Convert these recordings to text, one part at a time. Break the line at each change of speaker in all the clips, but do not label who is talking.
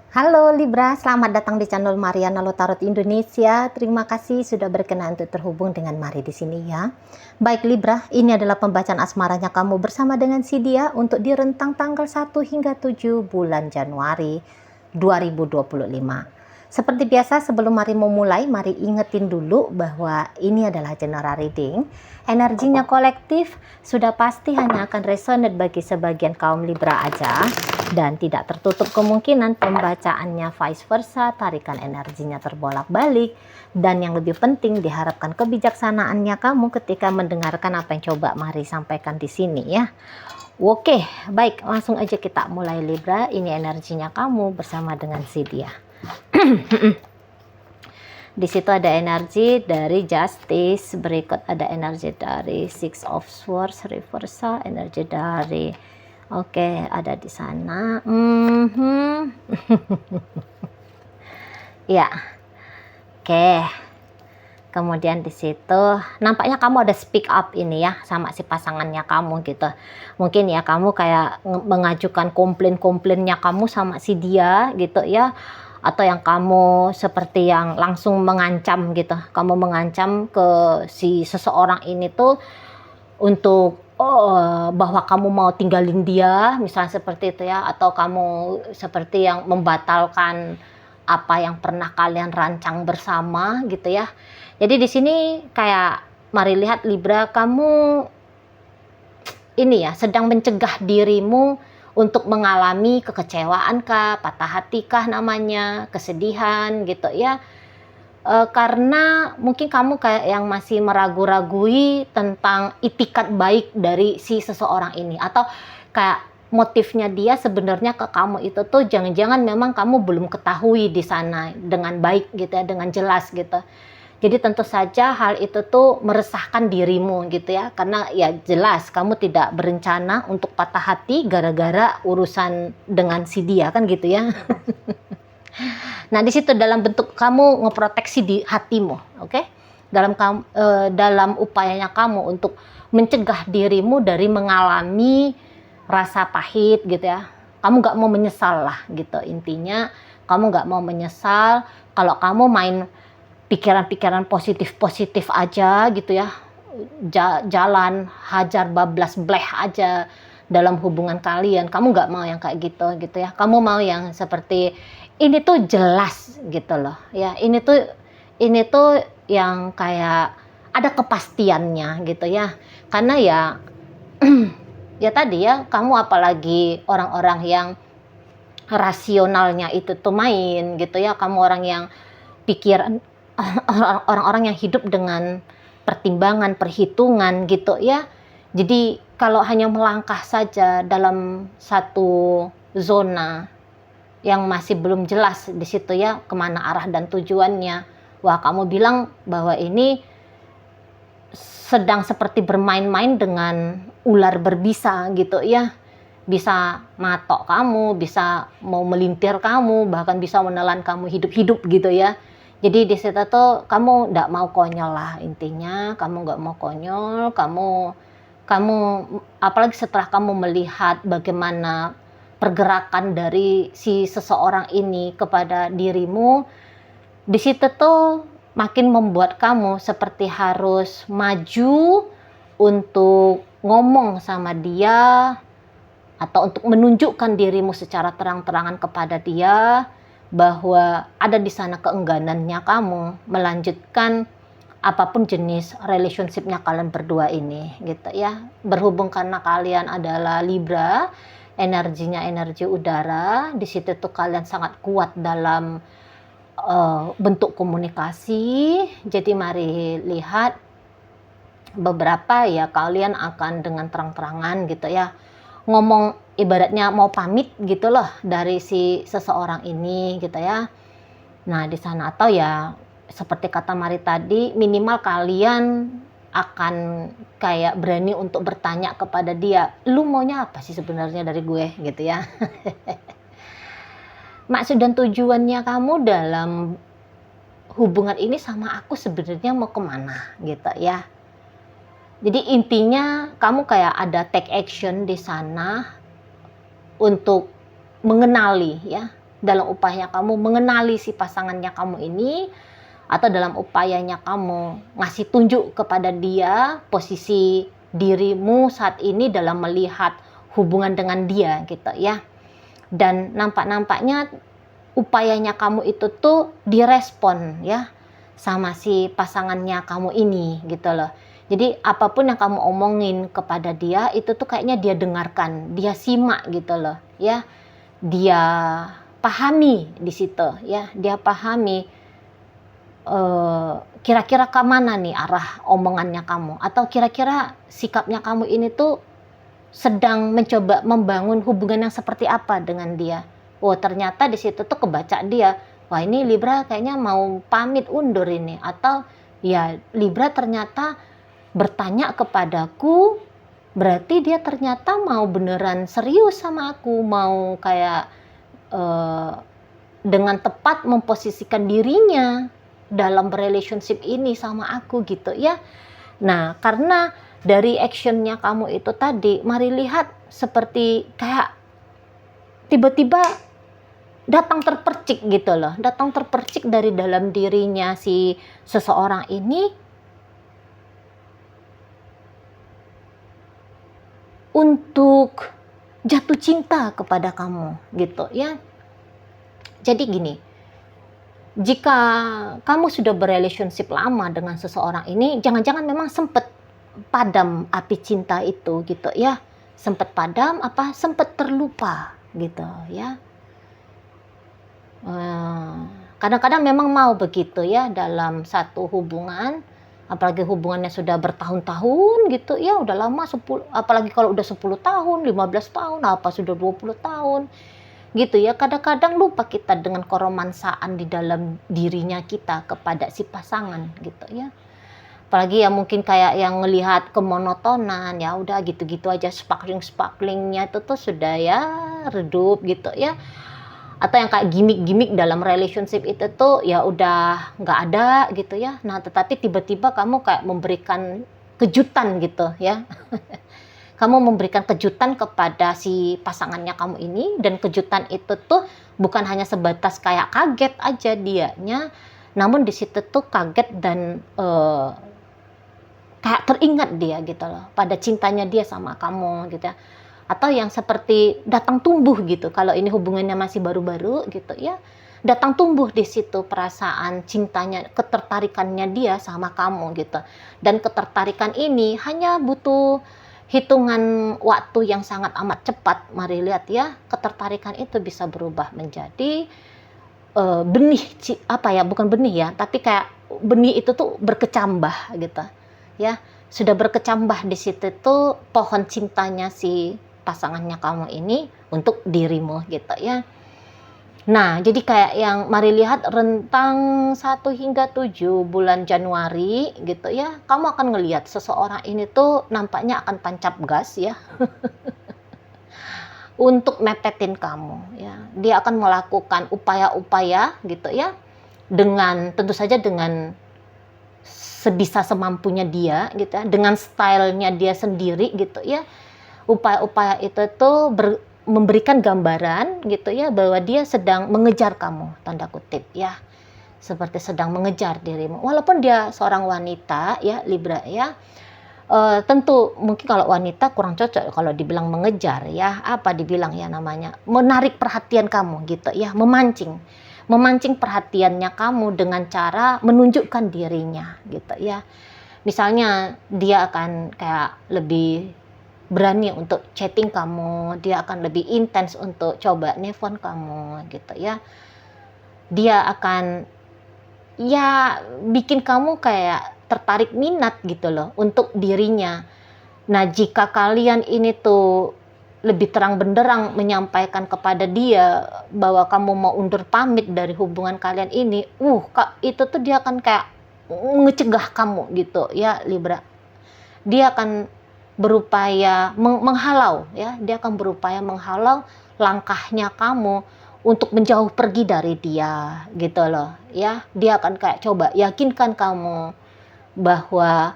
Halo Libra, selamat datang di channel Mariana Lotarot Indonesia. Terima kasih sudah berkenan untuk terhubung dengan Mari di sini ya. Baik Libra, ini adalah pembacaan asmaranya kamu bersama dengan si dia untuk di rentang tanggal 1 hingga 7 bulan Januari 2025. Seperti biasa, sebelum Mari memulai, mari ingetin dulu bahwa ini adalah general reading. Energinya kolektif, sudah pasti hanya akan resonate bagi sebagian kaum Libra aja. Dan tidak tertutup kemungkinan pembacaannya vice versa, tarikan energinya terbolak-balik. Dan yang lebih penting, diharapkan kebijaksanaannya kamu ketika mendengarkan apa yang coba Mari sampaikan di sini ya. Oke, baik, langsung aja kita mulai Libra. Ini energinya kamu bersama dengan si dia. Di situ ada energi dari Justice, berikut ada energi dari Six of Swords reversal, energi dari oke, ada di sana. Ya. Oke. Kemudian di situ nampaknya kamu ada speak up ini ya sama si pasangannya kamu gitu. Mungkin ya kamu kayak mengajukan komplain-komplainnya kamu sama si dia gitu ya. Atau yang kamu seperti yang langsung mengancam gitu. Kamu mengancam ke si seseorang ini tuh untuk bahwa kamu mau tinggalin dia, misalnya seperti itu ya, atau kamu seperti yang membatalkan apa yang pernah kalian rancang bersama gitu ya. Jadi di sini kayak mari lihat Libra, kamu ini ya sedang mencegah dirimu untuk mengalami kekecewaan kah, patah hati kah namanya, kesedihan gitu ya. Karena mungkin kamu kayak yang masih meragu-ragui tentang itikat baik dari si seseorang ini, atau kayak motifnya dia sebenarnya ke kamu itu tuh jangan-jangan memang kamu belum ketahui di sana dengan baik gitu ya, dengan jelas gitu. Jadi tentu saja hal itu tuh meresahkan dirimu gitu ya, karena ya jelas kamu tidak berencana untuk patah hati gara-gara urusan dengan si dia kan gitu ya. Nah, di situ dalam bentuk kamu ngeproteksi di hatimu, oke? Dalam upayanya kamu untuk mencegah dirimu dari mengalami rasa pahit gitu ya. Kamu gak mau menyesal lah gitu intinya. Kamu gak mau menyesal kalau kamu main pikiran-pikiran positif-positif aja gitu ya. Jalan hajar bablas bleh aja dalam hubungan kalian. Kamu gak mau yang kayak gitu ya. Kamu mau yang seperti ini tuh jelas gitu loh ya, ini tuh yang kayak ada kepastiannya gitu ya, karena ya ya tadi ya, kamu apalagi orang-orang yang rasionalnya itu tuh main gitu ya, kamu orang yang pikiran orang-orang yang hidup dengan pertimbangan, perhitungan gitu ya. Jadi kalau hanya melangkah saja dalam satu zona yang masih belum jelas di situ ya kemana arah dan tujuannya. Wah, kamu bilang bahwa ini sedang seperti bermain-main dengan ular berbisa gitu ya. Bisa matok kamu, bisa mau melintir kamu, bahkan bisa menelan kamu hidup-hidup gitu ya. Jadi di situ tuh kamu nggak mau konyol lah intinya, kamu nggak mau konyol, kamu apalagi setelah kamu melihat bagaimana pergerakan dari si seseorang ini kepada dirimu, di situ tuh makin membuat kamu seperti harus maju untuk ngomong sama dia atau untuk menunjukkan dirimu secara terang-terangan kepada dia bahwa ada di sana keengganannya kamu melanjutkan apapun jenis relationship-nya kalian berdua ini gitu ya. Berhubung karena kalian adalah Libra, energinya energi udara, di situ tuh kalian sangat kuat dalam bentuk komunikasi. Jadi mari lihat beberapa ya kalian akan dengan terang-terangan gitu ya ngomong, ibaratnya mau pamit gitu loh dari si seseorang ini gitu ya. Nah di sana, atau ya seperti kata Mari tadi, minimal kalian akan kayak berani untuk bertanya kepada dia, lu maunya apa sih sebenarnya dari gue gitu ya. Maksud dan tujuannya kamu dalam hubungan ini sama aku sebenarnya mau kemana gitu ya. Jadi intinya kamu kayak ada take action di sana untuk mengenali ya, dalam upaya kamu mengenali si pasangannya kamu ini, atau dalam upayanya kamu ngasih tunjuk kepada dia posisi dirimu saat ini dalam melihat hubungan dengan dia gitu ya. Dan nampaknya upayanya kamu itu tuh direspon ya sama si pasangannya kamu ini gitu loh. Jadi apapun yang kamu omongin kepada dia itu tuh kayaknya dia dengarkan, dia simak gitu loh ya. Dia pahami di situ ya, dia pahami kira-kira ke mana nih arah omongannya kamu, atau kira-kira sikapnya kamu ini tuh sedang mencoba membangun hubungan yang seperti apa dengan dia. Oh ternyata di situ tuh kebaca dia, wah ini Libra kayaknya mau pamit undur ini, atau ya Libra ternyata bertanya kepadaku, berarti dia ternyata mau beneran serius sama aku, mau kayak dengan tepat memposisikan dirinya dalam relationship ini sama aku gitu ya. Nah karena dari actionnya kamu itu tadi, mari lihat seperti kayak tiba-tiba datang terpercik gitu loh, datang terpercik dari dalam dirinya si seseorang ini untuk jatuh cinta kepada kamu gitu ya. Jadi gini, jika kamu sudah berrelationship lama dengan seseorang ini, jangan-jangan memang sempat padam api cinta itu gitu ya. Sempat padam apa sempat terlupa gitu ya. Kadang-kadang memang mau begitu ya dalam satu hubungan, apalagi hubungannya sudah bertahun-tahun gitu ya, udah lama 10, apalagi kalau udah 10 tahun, 15 tahun, apa sudah 20 tahun gitu ya. Kadang-kadang lupa kita dengan keromansaan di dalam dirinya kita kepada si pasangan gitu ya. Apalagi ya mungkin kayak yang ngelihat kemonotonan, ya udah gitu-gitu aja, sparkling-sparklingnya itu tuh sudah ya redup gitu ya. Atau yang kayak gimmick-gimmick dalam relationship itu tuh ya udah nggak ada gitu ya. Nah tetapi tiba-tiba kamu kayak memberikan kejutan gitu ya. Kamu memberikan kejutan kepada si pasangannya kamu ini, dan kejutan itu tuh bukan hanya sebatas kayak kaget aja dianya, namun di situ tuh kaget dan kayak teringat dia gitu loh pada cintanya dia sama kamu gitu ya. Atau yang seperti datang tumbuh gitu, kalau ini hubungannya masih baru-baru gitu ya, datang tumbuh di situ perasaan cintanya, ketertarikannya dia sama kamu gitu. Dan ketertarikan ini hanya butuh hitungan waktu yang sangat amat cepat. Mari lihat ya, ketertarikan itu bisa berubah menjadi benih, apa ya, bukan benih ya, tapi kayak benih itu tuh berkecambah gitu ya. Sudah berkecambah di situ tuh pohon cintanya si pasangannya kamu ini untuk dirimu gitu ya. Nah, jadi kayak yang mari lihat rentang 1 hingga 7 bulan Januari gitu ya, kamu akan ngelihat seseorang ini tuh nampaknya akan tancap gas ya untuk mepetin kamu ya. Dia akan melakukan upaya-upaya gitu ya, dengan tentu saja dengan sebisa semampunya dia gitu ya, dengan stylenya dia sendiri gitu ya. Upaya-upaya itu tuh memberikan gambaran gitu ya bahwa dia sedang mengejar kamu, tanda kutip ya, seperti sedang mengejar dirimu, walaupun dia seorang wanita ya Libra ya. Tentu mungkin kalau wanita kurang cocok kalau dibilang mengejar ya, apa dibilang ya namanya, menarik perhatian kamu gitu ya, memancing perhatiannya kamu dengan cara menunjukkan dirinya gitu ya. Misalnya dia akan kayak lebih berani untuk chatting kamu, dia akan lebih intens untuk coba nelpon kamu gitu ya. Dia akan ya bikin kamu kayak tertarik minat gitu loh untuk dirinya. Nah jika kalian ini tuh lebih terang benderang menyampaikan kepada dia bahwa kamu mau undur pamit dari hubungan kalian ini, itu tuh dia akan kayak ngecegah kamu gitu ya Libra. Dia akan berupaya menghalau ya, dia akan berupaya menghalau langkahnya kamu untuk menjauh pergi dari dia gitu loh ya. Dia akan kayak coba yakinkan kamu bahwa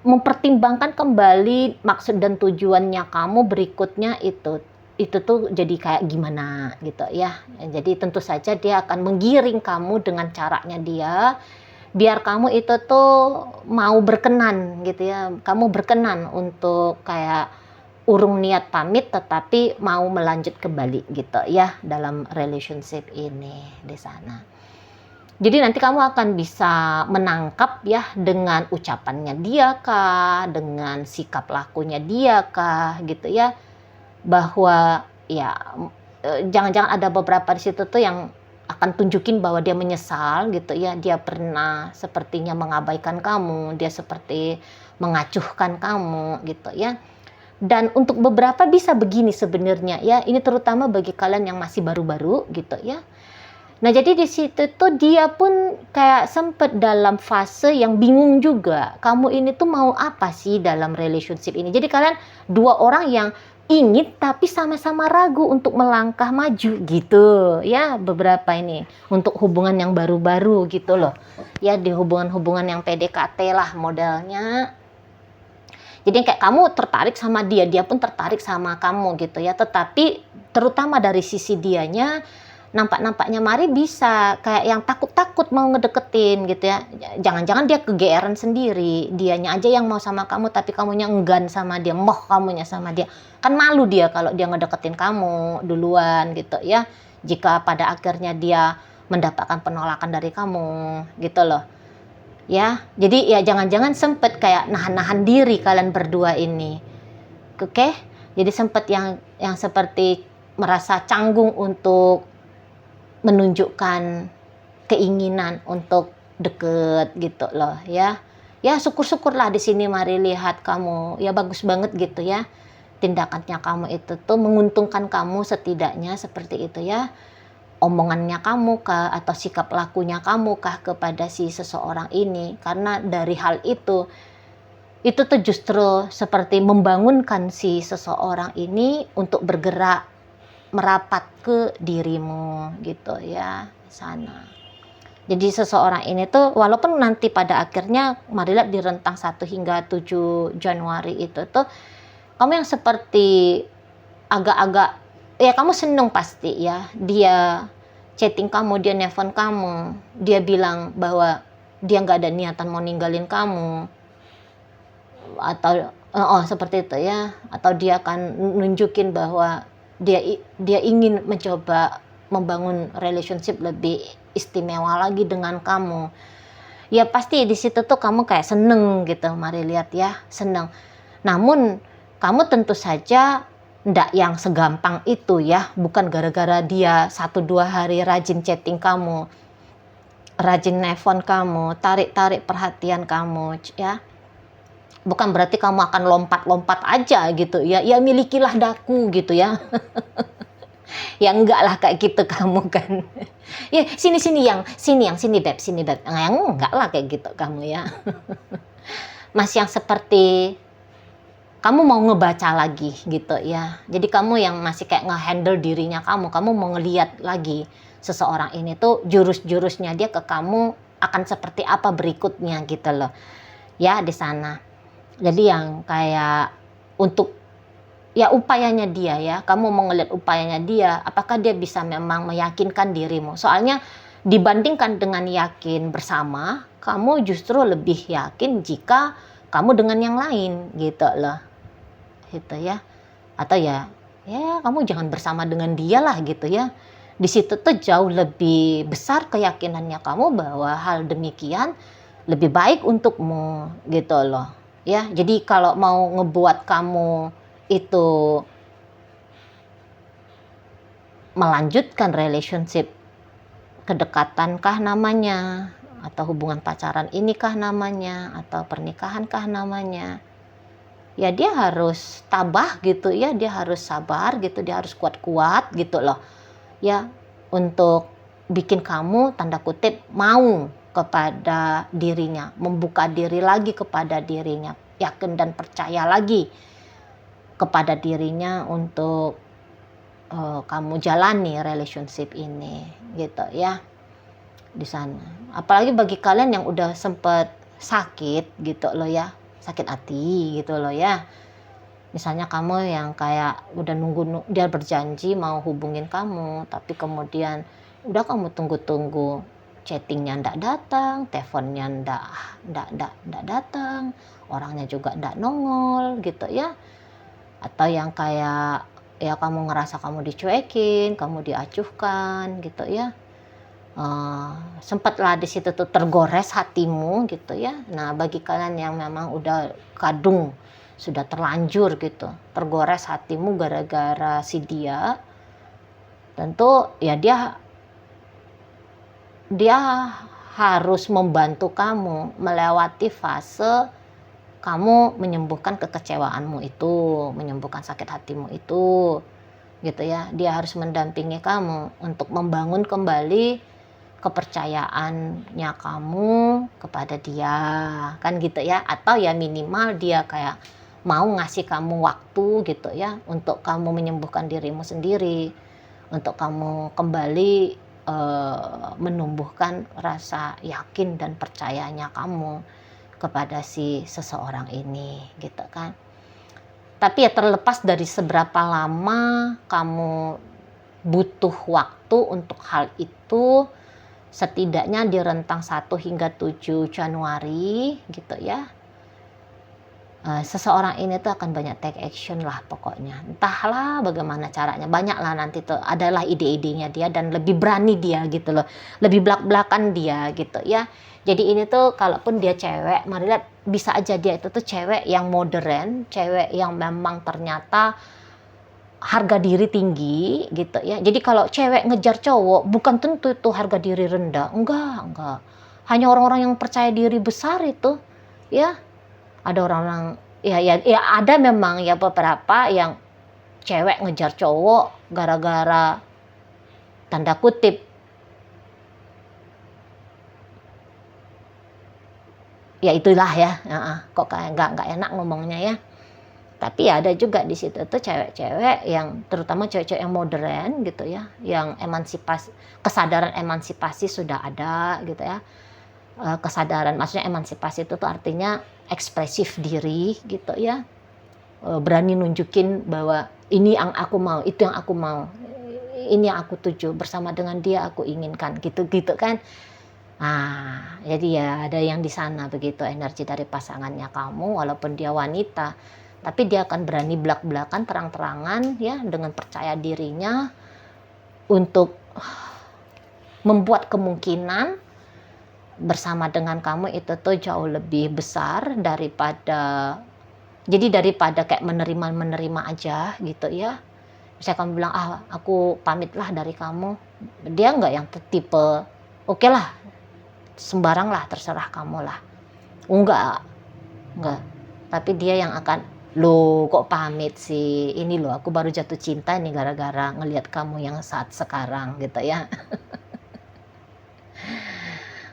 mempertimbangkan kembali maksud dan tujuannya kamu berikutnya itu itu tuh jadi kayak gimana gitu ya. Jadi tentu saja dia akan menggiring kamu dengan caranya dia, biar kamu itu tuh mau berkenan gitu ya. Kamu berkenan untuk kayak urung niat pamit tetapi mau melanjut kembali gitu ya dalam relationship ini di sana. Jadi nanti kamu akan bisa menangkap ya dengan ucapannya dia kah, dengan sikap lakunya dia kah gitu ya, bahwa ya jangan-jangan ada beberapa di situ tuh yang akan tunjukin bahwa dia menyesal gitu ya, dia pernah sepertinya mengabaikan kamu, dia seperti mengacuhkan kamu gitu ya. Dan untuk beberapa bisa begini sebenarnya ya, ini terutama bagi kalian yang masih baru-baru gitu ya. Nah, jadi di situ tuh dia pun kayak sempet dalam fase yang bingung juga. Kamu ini tuh mau apa sih dalam relationship ini? Jadi kalian dua orang yang ingin tapi sama-sama ragu untuk melangkah maju gitu. Ya, beberapa ini untuk hubungan yang baru-baru gitu loh. Ya, di hubungan-hubungan yang PDKT lah modelnya. Jadi kayak kamu tertarik sama dia, dia pun tertarik sama kamu gitu ya. Tetapi terutama dari sisi dianya, nampak-nampaknya Mari bisa kayak yang takut-takut mau ngedeketin gitu ya. Jangan-jangan dia kegeeran sendiri, dianya aja yang mau sama kamu tapi kamunya enggan sama dia, moh kamunya sama dia. Kan malu dia kalau dia ngedeketin kamu duluan gitu ya. Jika pada akhirnya dia mendapatkan penolakan dari kamu gitu loh. Ya, jadi ya jangan-jangan sempet kayak nahan-nahan diri kalian berdua ini. Oke? Jadi sempet yang seperti merasa canggung untuk menunjukkan keinginan untuk deket gitu loh ya. Ya syukur-syukurlah di sini Mari lihat kamu ya bagus banget gitu ya. Tindakannya kamu itu tuh menguntungkan kamu setidaknya seperti itu ya. Omongannya kamu kah atau sikap lakunya kamu kah kepada si seseorang ini, karena dari hal itu tuh justru seperti membangunkan si seseorang ini untuk bergerak merapat ke dirimu gitu ya sana. Jadi seseorang ini tuh walaupun nanti pada akhirnya Mari lihat di rentang 1 hingga 7 Januari itu tuh kamu yang seperti agak-agak ya kamu seneng pasti ya, dia chatting kamu, dia nelpon kamu, dia bilang bahwa dia nggak ada niatan mau ninggalin kamu, atau seperti itu ya, atau dia akan nunjukin bahwa dia ingin mencoba membangun relationship lebih istimewa lagi dengan kamu. Ya pasti di situ tuh kamu kayak seneng gitu, Mari lihat ya, seneng. Namun kamu tentu saja ndak yang segampang itu ya, bukan gara-gara dia 1-2 hari rajin chatting kamu, rajin nelpon kamu, tarik-tarik perhatian kamu ya. Bukan berarti kamu akan lompat-lompat aja gitu ya, ya milikilah daku gitu ya. Ya enggak lah kayak gitu kamu kan. Ya sini beb, nah, yang enggak lah kayak gitu kamu ya. Mas yang seperti kamu mau ngebaca lagi gitu ya. Jadi kamu yang masih kayak ngehandle dirinya kamu mau ngeliat lagi seseorang ini tuh jurus-jurusnya dia ke kamu akan seperti apa berikutnya gitu loh. Ya di sana. Jadi yang kayak untuk ya upayanya dia ya, kamu mau ngeliat upayanya dia, apakah dia bisa memang meyakinkan dirimu. Soalnya dibandingkan dengan yakin bersama, kamu justru lebih yakin jika kamu dengan yang lain gitu loh. Gitu ya, atau ya kamu jangan bersama dengan dia lah gitu ya. Di situ tuh jauh lebih besar keyakinannya kamu bahwa hal demikian lebih baik untukmu gitu loh ya. Jadi kalau mau ngebuat kamu itu melanjutkan relationship, kedekatan kah namanya, atau hubungan pacaran ini kah namanya, atau pernikahan kah namanya, ya dia harus tabah gitu ya, dia harus sabar gitu, dia harus kuat-kuat gitu loh ya, untuk bikin kamu tanda kutip mau kepada dirinya, membuka diri lagi kepada dirinya, yakin dan percaya lagi kepada dirinya untuk kamu jalani relationship ini gitu ya di sana. Apalagi bagi kalian yang udah sempet sakit gitu loh ya, sakit hati gitu loh ya. Misalnya kamu yang kayak udah nunggu, dia berjanji mau hubungin kamu, tapi kemudian udah kamu tunggu-tunggu, chattingnya ndak datang, teleponnya ndak datang, orangnya juga ndak nongol gitu ya. Atau yang kayak ya kamu ngerasa kamu dicuekin, kamu diacuhkan gitu ya. Sempatlah di situ tuh tergores hatimu gitu ya. Nah, bagi kalian yang memang udah kadung, sudah terlanjur gitu, tergores hatimu gara-gara si dia, tentu ya dia harus membantu kamu melewati fase kamu menyembuhkan kekecewaanmu itu, menyembuhkan sakit hatimu itu, gitu ya. Dia harus mendampingi kamu untuk membangun kembali kepercayaannya kamu kepada dia, kan gitu ya. Atau ya minimal dia kayak mau ngasih kamu waktu gitu ya, untuk kamu menyembuhkan dirimu sendiri, untuk kamu kembali menumbuhkan rasa yakin dan percayanya kamu kepada si seseorang ini gitu kan. Tapi ya terlepas dari seberapa lama kamu butuh waktu untuk hal itu, setidaknya di rentang 1 hingga 7 Januari gitu ya, seseorang ini tuh akan banyak take action lah pokoknya. Entahlah bagaimana caranya, banyak lah nanti tuh adalah ide-idenya dia, dan lebih berani dia gitu loh, lebih belak-belakan dia gitu ya. Jadi ini tuh kalaupun dia cewek, mari lihat, bisa aja dia itu tuh cewek yang modern, cewek yang memang ternyata harga diri tinggi gitu ya. Jadi kalau cewek ngejar cowok bukan tentu itu harga diri rendah, enggak. Hanya orang-orang yang percaya diri besar itu ya. Ada orang-orang ya ada memang ya beberapa yang cewek ngejar cowok gara-gara tanda kutip ya itulah ya, kok kayak nggak enak ngomongnya ya. Tapi ya ada juga di situ tuh cewek-cewek yang terutama cewek-cewek yang modern gitu ya, yang kesadaran emansipasi sudah ada gitu ya. Kesadaran, maksudnya emansipasi itu tuh artinya ekspresif diri gitu ya, berani nunjukin bahwa ini yang aku mau, itu yang aku mau, ini yang aku tuju, bersama dengan dia aku inginkan gitu kan. Nah, jadi ya ada yang di sana begitu energi dari pasangannya kamu, walaupun dia wanita, tapi dia akan berani belak-belakan terang-terangan ya, dengan percaya dirinya untuk membuat kemungkinan bersama dengan kamu itu tuh jauh lebih besar daripada kayak menerima aja gitu ya. Misalnya kamu bilang, aku pamitlah dari kamu, dia enggak yang tipe oke lah, sembarang lah, terserah kamu lah, enggak, tapi dia yang akan, loh kok pamit sih, ini loh aku baru jatuh cinta nih gara-gara ngelihat kamu yang saat sekarang gitu ya.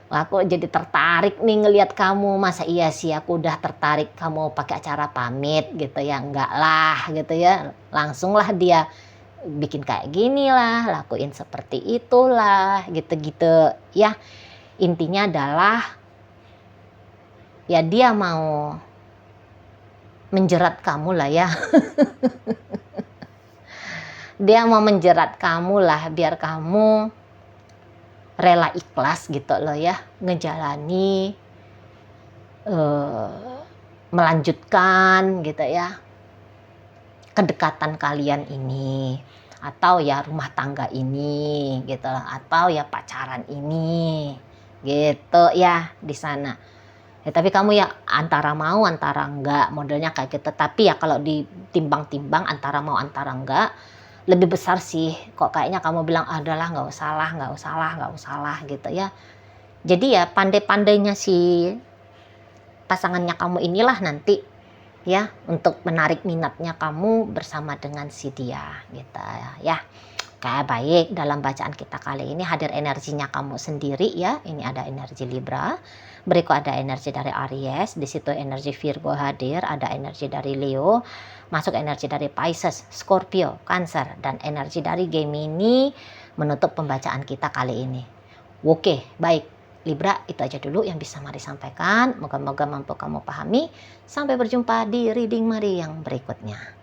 Aku jadi tertarik nih ngelihat kamu, masa iya sih aku udah tertarik kamu pakai acara pamit gitu ya, enggak lah gitu ya. Langsung lah dia bikin kayak gini lah, lakuin seperti itulah gitu-gitu ya. Intinya adalah ya dia mau menjerat kamu lah ya. Dia mau menjerat kamu lah biar kamu rela ikhlas gitu loh ya, ngejalani, melanjutkan gitu ya kedekatan kalian ini, atau ya rumah tangga ini gitu, atau ya pacaran ini gitu ya di sana. Ya, tapi kamu ya antara mau antara enggak, modelnya kayak gitu. Tapi ya kalau ditimbang-timbang antara mau antara enggak, lebih besar sih kok kayaknya kamu bilang, adalah nggak usah lah gitu ya. Jadi ya pandai-pandainya si pasangannya kamu inilah nanti ya untuk menarik minatnya kamu bersama dengan si dia gitu ya. Kayak baik, dalam bacaan kita kali ini hadir energinya kamu sendiri ya. Ini ada energi Libra, berikut ada energi dari Aries, di situ energi Virgo hadir, ada energi dari Leo, masuk energi dari Pisces, Scorpio, Cancer, dan energi dari Gemini menutup pembacaan kita kali ini. Oke, baik. Libra, itu aja dulu yang bisa Mari sampaikan. Moga-moga mampu kamu pahami. Sampai berjumpa di reading Mari yang berikutnya.